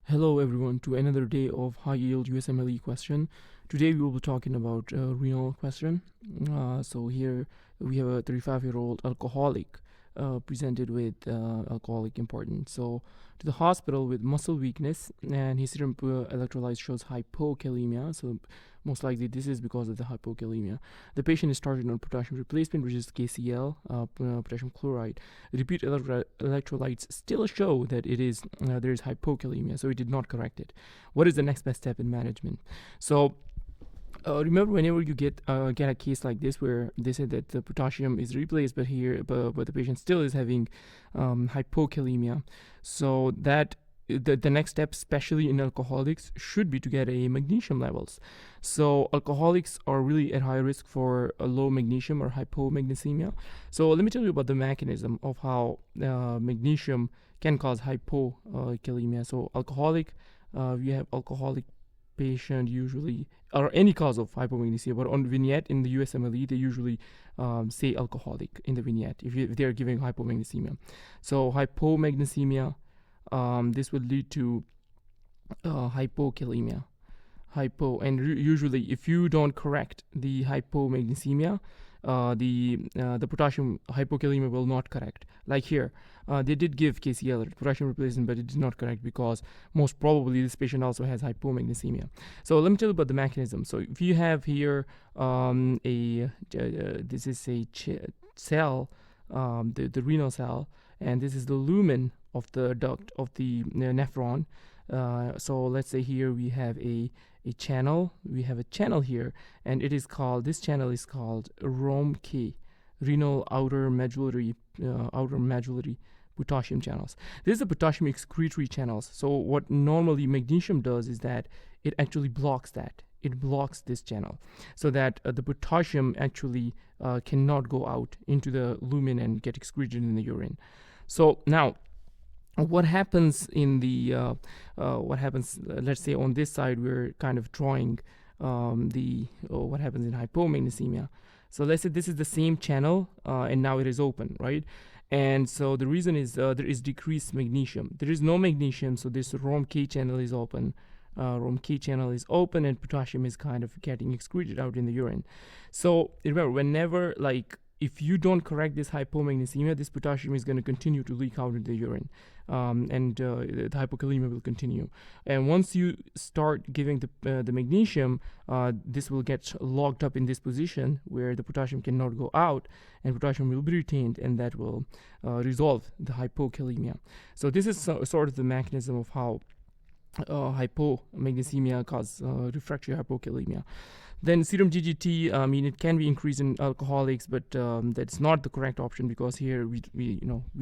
Hello everyone to another day of high yield USMLE question. Today we will be talking about renal question. So here we have a 35-year-old alcoholic presented with alcoholic importance. So to the hospital with muscle weakness, and his serum electrolyte shows hypokalemia. So most likely this is because of the hypokalemia. The patient is started on potassium replacement, which is KCl, potassium chloride. Repeat electrolytes still show that it is there is hypokalemia, so it did not correct it. What is the next best step in management? So remember, whenever you get a case like this where they said that the potassium is replaced, but the patient still is having hypokalemia, so that the next step, especially in alcoholics, should be to get a magnesium levels. So alcoholics are really at high risk for a low magnesium or hypomagnesemia. So let me tell you about the mechanism of how magnesium can cause hypokalemia. So we have alcoholic patient usually, or any cause of hypomagnesemia, but on vignette in the USMLE they usually say alcoholic in the vignette if they are giving hypomagnesemia. So hypomagnesemia, this would lead to hypokalemia. Usually if you don't correct the hypomagnesemia, the potassium hypokalemia will not correct. Like here, they did give KCl, potassium replacement, but it did not correct because most probably this patient also has hypomagnesemia. So let me tell you about the mechanism. So if you have here this is a cell, the renal cell, and this is the lumen of the duct of the nephron. So let's say here we have a channel. We have a channel here, and this channel is called ROMK, renal outer medullary potassium channels. This is the potassium excretory channels. So what normally magnesium does is that it actually blocks that. It blocks this channel so that the potassium actually cannot go out into the lumen and get excreted in the urine. So now, what happens in the let's say on this side we're kind of drawing what happens in hypomagnesemia. So let's say this is the same channel and now it is open, right? And so the reason is there is decreased magnesium. There is no magnesium, so this ROMK channel is open. ROMK channel is open and potassium is kind of getting excreted out in the urine. So remember, whenever, like, if you don't correct this hypomagnesemia, this potassium is going to continue to leak out in the urine, and the hypokalemia will continue. And once you start giving the magnesium, this will get locked up in this position where the potassium cannot go out, and potassium will be retained, and that will resolve the hypokalemia. So this is sort of the mechanism of how hypomagnesemia causes refractory hypokalemia. Then serum GGT, it can be increased in alcoholics, but that's not the correct option because here we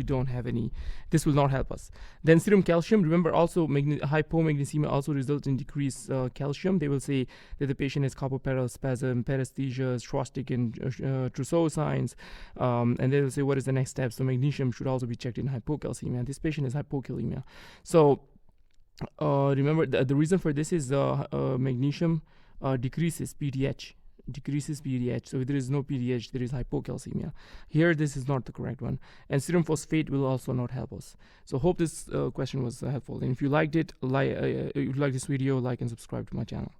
don't have any. This will not help us. Then serum calcium. Remember, also hypomagnesemia also results in decreased calcium. They will say that the patient has carpoperal spasm, paresthesia, Shostak and Trousseau signs, and they will say what is the next step. So magnesium should also be checked in hypocalcemia. This patient has hypokalemia. So remember, the reason for this is magnesium decreases PTH. So if there is no PTH, there is hypocalcemia. Here, this is not the correct one. And serum phosphate will also not help us. So hope this question was helpful. And if you liked it, if you like this video, like and subscribe to my channel.